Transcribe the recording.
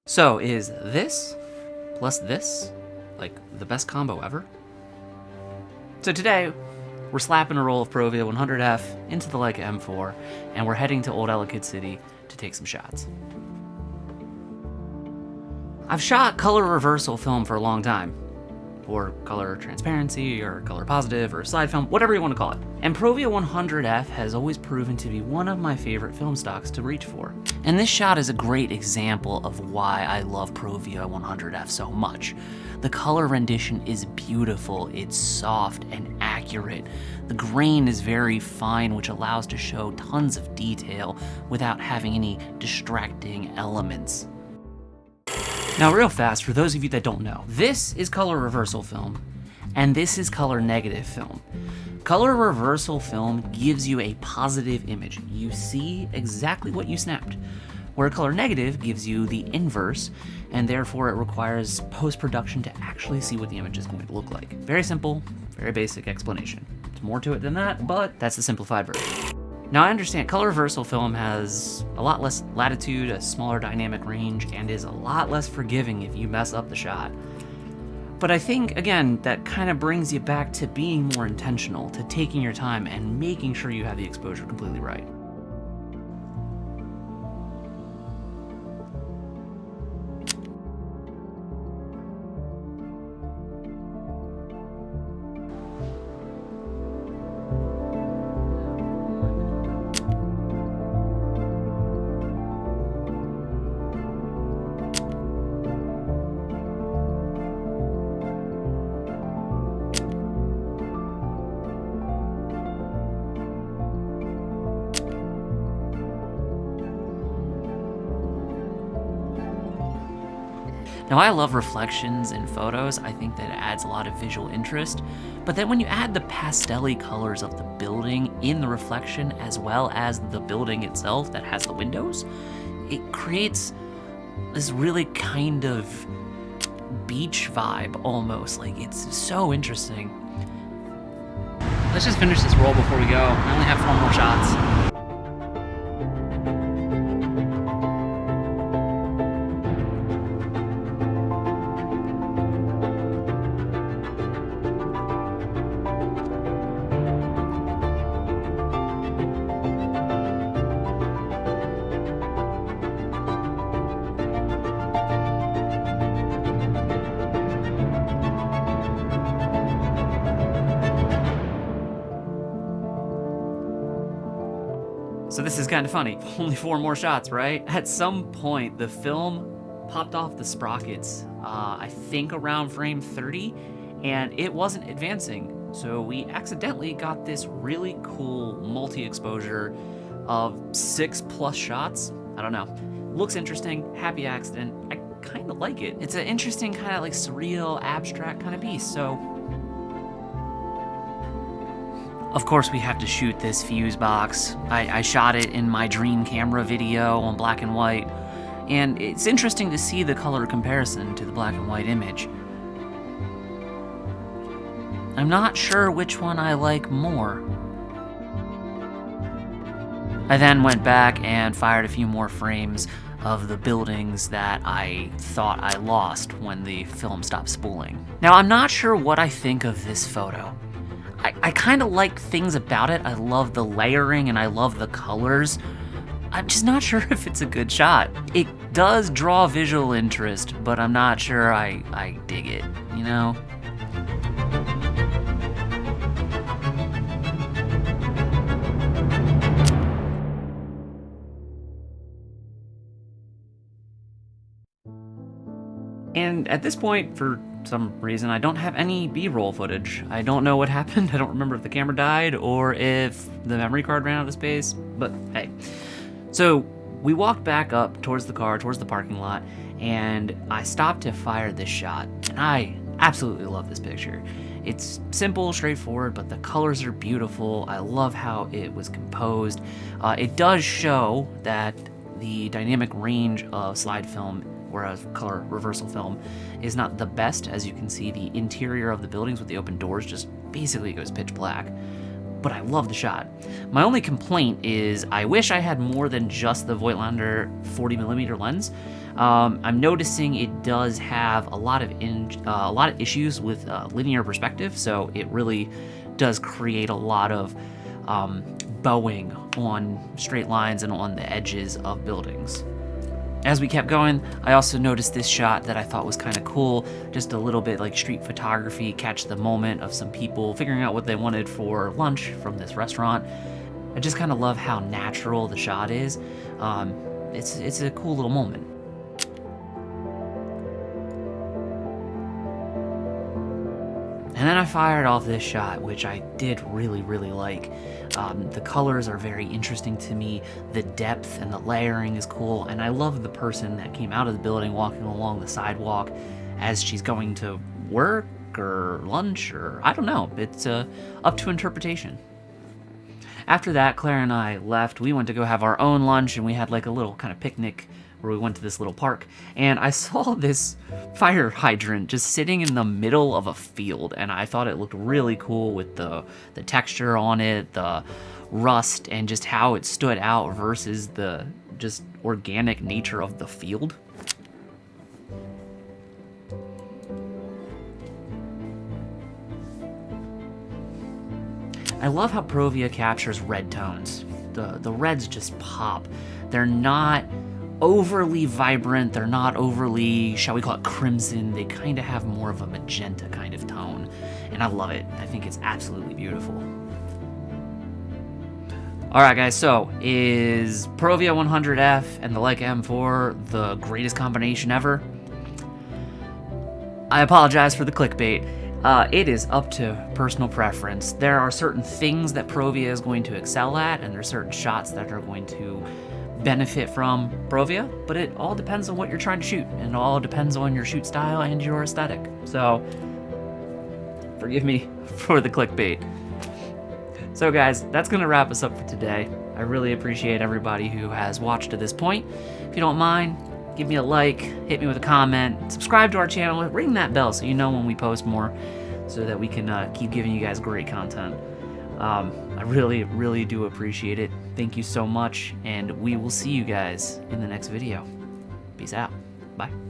So is this plus this like the best combo ever? So today, we're slapping a roll of Provia 100F into the Leica M4, and we're heading to Old Ellicott City to take some shots. I've shot color reversal film for a long time, or color transparency, or color positive, or slide film, whatever you want to call it. And Provia 100F has always proven to be one of my favorite film stocks to reach for. And this shot is a great example of why I love Provia 100F so much. The color rendition is beautiful, it's soft and accurate. The grain is very fine, which allows to show tons of detail without having any distracting elements. Now real fast, for those of you that don't know, this is color reversal film, and this is color negative film. Color reversal film gives you a positive image. You see exactly what you snapped, where color negative gives you the inverse, and therefore it requires post-production to actually see what the image is going to look like. Very simple, very basic explanation. There's more to it than that, but that's the simplified version. Now I understand color reversal film has a lot less latitude, a smaller dynamic range, and is a lot less forgiving if you mess up the shot. But I think, again, that kind of brings you back to being more intentional, to taking your time and making sure you have the exposure completely right. Now I love reflections in photos. I think that it adds a lot of visual interest, but then when you add the pastel-y colors of the building in the reflection as well as the building itself that has the windows, it creates this really kind of beach vibe almost. Like, it's so interesting. Let's just finish this roll before we go. I only have 4 more shots. So this is kind of funny. Only 4 more shots, right? At some point, the film popped off the sprockets, I think around frame 30, and it wasn't advancing. So we accidentally got this really cool multi-exposure of 6+ shots. I don't know. Looks interesting, happy accident. I kind of like it. It's an interesting kind of like surreal, abstract kind of piece, so. Of course, we have to shoot this fuse box. I shot it in my dream camera video on black and white, and it's interesting to see the color comparison to the black and white image. I'm not sure which one I like more. I then went back and fired a few more frames of the buildings that I thought I lost when the film stopped spooling. Now, I'm not sure what I think of this photo. I kind of like things about it. I love the layering and I love the colors. I'm just not sure if it's a good shot. It does draw visual interest, but I'm not sure I dig it, you know? And at this point, for some reason, I don't have any B-roll footage. I don't know what happened. I don't remember if the camera died or if the memory card ran out of space, but hey. So we walked back up towards the car, towards the parking lot, and I stopped to fire this shot. And I absolutely love this picture. It's simple, straightforward, but the colors are beautiful. I love how it was composed. It does show that the dynamic range of slide film, whereas color reversal film, is not the best. As you can see, the interior of the buildings with the open doors just basically goes pitch black. But I love the shot. My only complaint is I wish I had more than just the Voigtlander 40mm lens. I'm noticing it does have a lot of issues with linear perspective, so it really does create a lot of bowing on straight lines and on the edges of buildings. As we kept going, I also noticed this shot that I thought was kind of cool, just a little bit like street photography, catch the moment of some people figuring out what they wanted for lunch from this restaurant. I just kind of love how natural the shot is. It's a cool little moment. And then I fired off this shot, which I did really, really like. The colors are very interesting to me. The depth and the layering is cool. And I love the person that came out of the building walking along the sidewalk as she's going to work or lunch, or I don't know. It's up to interpretation. After that, Claire and I left. We went to go have our own lunch, and we had like a little kind of picnic where we went to this little park, and I saw this fire hydrant just sitting in the middle of a field, and I thought it looked really cool with the texture on it, the rust, and just how it stood out versus the just organic nature of the field. I love how Provia captures red tones. The reds just pop. They're not overly vibrant, they're not overly, shall we call it, crimson. They kind of have more of a magenta kind of tone, and I love it. I think it's absolutely beautiful. Alright guys, so is Provia 100F and the Leica M4 the greatest combination ever? I apologize for the clickbait. It is up to personal preference. There are certain things that Provia is going to excel at, and there are certain shots that are going to benefit from Provia, but it all depends on what you're trying to shoot, and it all depends on your shoot style and your aesthetic. So, forgive me for the clickbait. So guys, that's gonna wrap us up for today. I really appreciate everybody who has watched to this point. If you don't mind, give me a like, hit me with a comment, subscribe to our channel, ring that bell so you know when we post more, so that we can keep giving you guys great content. I really, really do appreciate it. Thank you so much, and we will see you guys in the next video. Peace out. Bye.